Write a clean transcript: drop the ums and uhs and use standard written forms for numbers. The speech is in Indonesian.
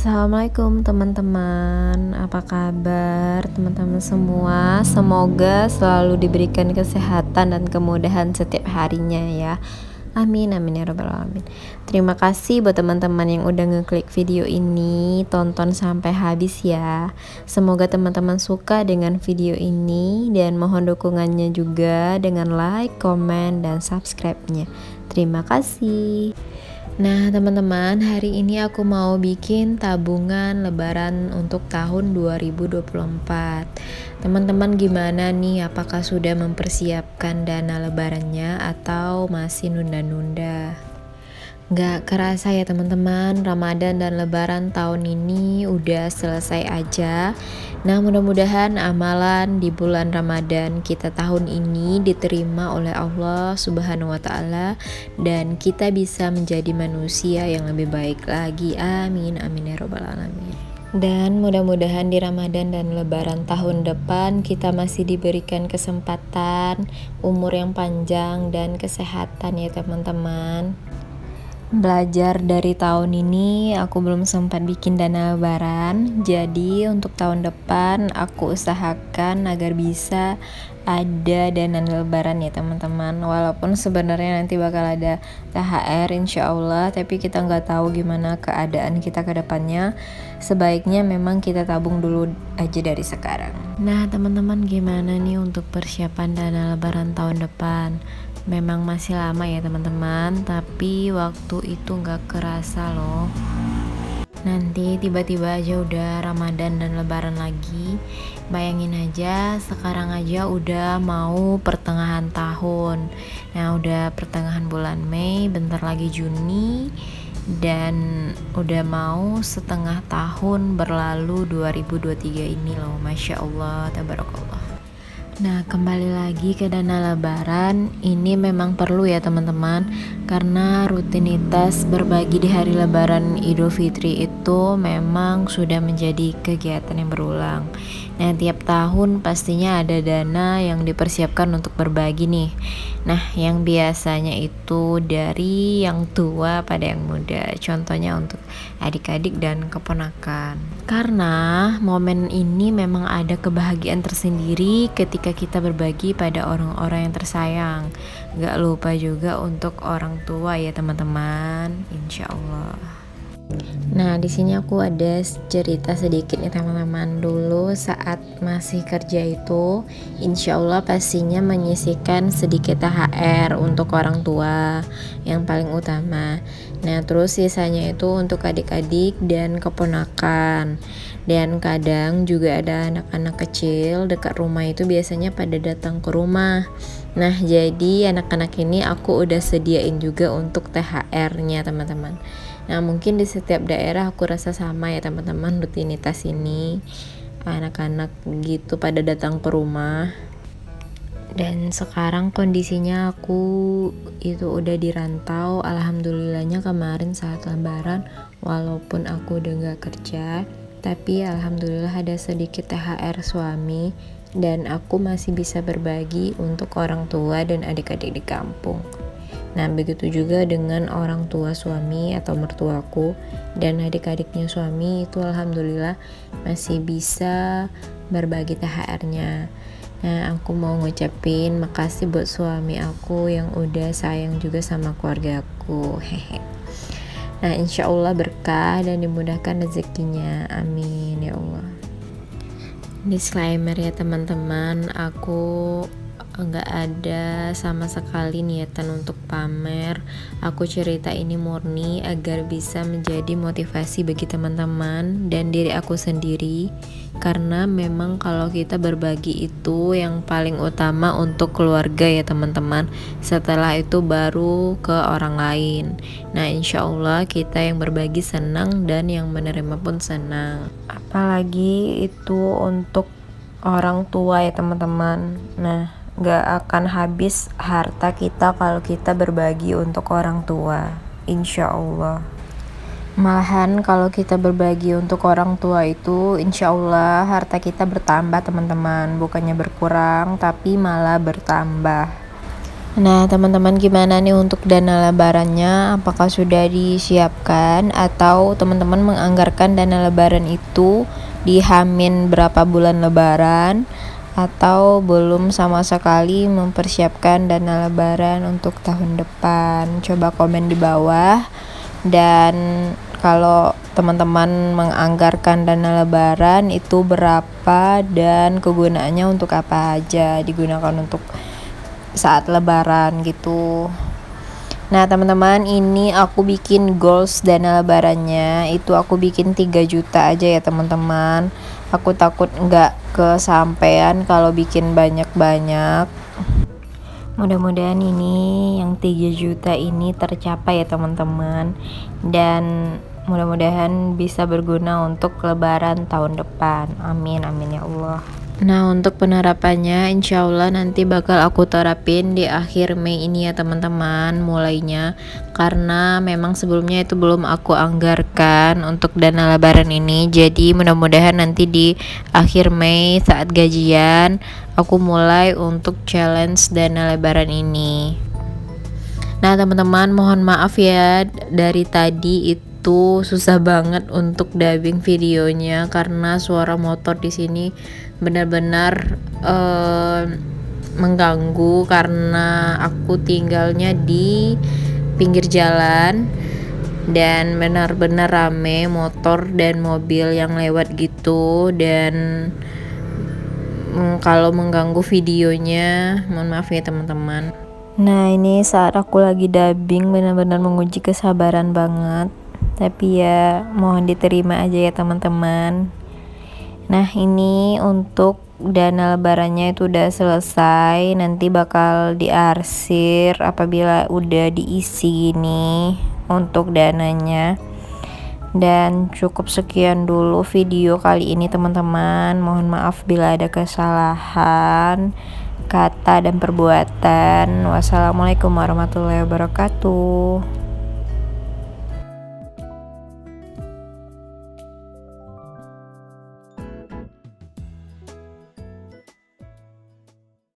Assalamualaikum teman-teman, apa kabar teman-teman semua? Semoga selalu diberikan kesehatan dan kemudahan setiap harinya ya. Amin amin ya rabbal alamin. Terima kasih buat teman-teman yang udah ngeklik video ini, tonton sampai habis ya. Semoga teman-teman suka dengan video ini dan mohon dukungannya juga dengan like, komen, dan subscribe-nya. Terima kasih. Nah teman-teman, hari ini aku mau bikin tabungan lebaran untuk tahun 2024. Teman-teman gimana nih, apakah sudah mempersiapkan dana lebarannya atau masih nunda-nunda? Gak kerasa ya teman-teman, Ramadan dan Lebaran tahun ini udah selesai aja. Nah mudah-mudahan amalan di bulan Ramadan kita tahun ini diterima oleh Allah Subhanahu wa Ta'ala, dan kita bisa menjadi manusia yang lebih baik lagi. Amin amin ya rabbal alamin. Dan mudah-mudahan di Ramadan dan Lebaran tahun depan kita masih diberikan kesempatan, umur yang panjang, dan kesehatan ya teman-teman. Belajar dari tahun ini aku belum sempat bikin dana lebaran, jadi untuk tahun depan aku usahakan agar bisa ada dana lebaran ya teman-teman. Walaupun sebenarnya nanti bakal ada THR insya Allah, tapi kita nggak tahu gimana keadaan kita ke depannya. Sebaiknya memang kita tabung dulu aja dari sekarang. Nah teman-teman, gimana nih untuk persiapan dana lebaran tahun depan? Memang masih lama ya teman-teman, tapi waktu itu gak kerasa loh. Nanti tiba-tiba aja udah Ramadan dan Lebaran lagi. Bayangin aja, sekarang aja udah mau pertengahan tahun. Nah udah pertengahan bulan Mei, bentar lagi Juni, dan udah mau setengah tahun berlalu 2023 ini loh. Masya Allah, tabarakallah. Nah kembali lagi ke dana lebaran, ini memang perlu ya teman-teman, karena rutinitas berbagi di hari lebaran Idul Fitri itu memang sudah menjadi kegiatan yang berulang. Nah tiap tahun pastinya ada dana yang dipersiapkan untuk berbagi nih. Nah yang biasanya itu dari yang tua pada yang muda, contohnya untuk adik-adik dan keponakan. Karena momen ini memang ada kebahagiaan tersendiri ketika kita berbagi pada orang-orang yang tersayang. Gak lupa juga untuk orang tua ya teman-teman, insya Allah. Nah di sini aku ada cerita sedikit nih teman-teman. Dulu saat masih kerja itu, insya Allah pastinya menyisihkan sedikit THR untuk orang tua yang paling utama. Nah terus sisanya itu untuk adik-adik dan keponakan. Dan kadang juga ada anak-anak kecil dekat rumah itu biasanya pada datang ke rumah. Nah jadi anak-anak ini aku udah sediain juga untuk THR-nya teman-teman. Nah mungkin di setiap daerah aku rasa sama ya teman-teman rutinitas ini, anak-anak gitu pada datang ke rumah. Dan sekarang kondisinya aku itu udah dirantau, alhamdulillahnya kemarin saat lebaran walaupun aku udah gak kerja, tapi alhamdulillah ada sedikit THR suami dan aku masih bisa berbagi untuk orang tua dan adik-adik di kampung. Nah begitu juga dengan orang tua suami atau mertuaku dan adik-adiknya suami itu alhamdulillah masih bisa berbagi THR-nya. Nah aku mau ngucapin makasih buat suami aku yang udah sayang juga sama keluarga aku. Hehe. Nah insya Allah berkah dan dimudahkan rezekinya, amin ya Allah. Disclaimer ya teman-teman, aku nggak ada sama sekali niatan untuk pamer. Aku cerita ini murni agar bisa menjadi motivasi bagi teman-teman dan diri aku sendiri, karena memang kalau kita berbagi itu yang paling utama untuk keluarga ya teman-teman, setelah itu baru ke orang lain. Nah insya Allah kita yang berbagi senang dan yang menerima pun senang, apalagi itu untuk orang tua ya teman-teman. Nah gak akan habis harta kita kalau kita berbagi untuk orang tua, insya Allah. Malahan kalau kita berbagi untuk orang tua itu insya Allah harta kita bertambah teman-teman, bukannya berkurang tapi malah bertambah. Nah, teman-teman gimana nih untuk dana lebarannya? Apakah sudah disiapkan atau teman-teman menganggarkan dana lebaran itu di Hamin berapa bulan lebaran atau belum sama sekali mempersiapkan dana lebaran untuk tahun depan? Coba komen di bawah. Dan kalau teman-teman menganggarkan dana lebaran itu berapa dan kegunaannya untuk apa aja, digunakan untuk saat lebaran gitu. Nah teman-teman, ini aku bikin goals dana lebarannya itu aku bikin 3 juta aja ya teman-teman. Aku takut nggak kesampean kalau bikin banyak-banyak. Mudah-mudahan ini yang 3 juta ini tercapai ya teman-teman. Dan mudah-mudahan bisa berguna untuk lebaran tahun depan. Amin amin ya Allah. Nah untuk penerapannya insya Allah nanti bakal aku terapin di akhir Mei ini ya teman-teman mulainya, karena memang sebelumnya itu belum aku anggarkan untuk dana lebaran ini. Jadi mudah-mudahan nanti di akhir Mei saat gajian aku mulai untuk challenge dana lebaran ini. Nah teman-teman mohon maaf ya, dari tadi itu susah banget untuk dubbing videonya karena suara motor di sini benar-benar mengganggu karena aku tinggalnya di pinggir jalan dan benar-benar rame motor dan mobil yang lewat gitu. Dan kalau mengganggu videonya mohon maaf ya teman-teman. Nah ini saat aku lagi dubbing benar-benar menguji kesabaran banget, tapi ya mohon diterima aja ya teman-teman. Nah ini untuk dana lebarannya itu udah selesai, nanti bakal diarsir apabila udah diisi nih untuk dananya. Dan cukup sekian dulu video kali ini teman-teman, mohon maaf bila ada kesalahan kata dan perbuatan. Wassalamualaikum warahmatullahi wabarakatuh.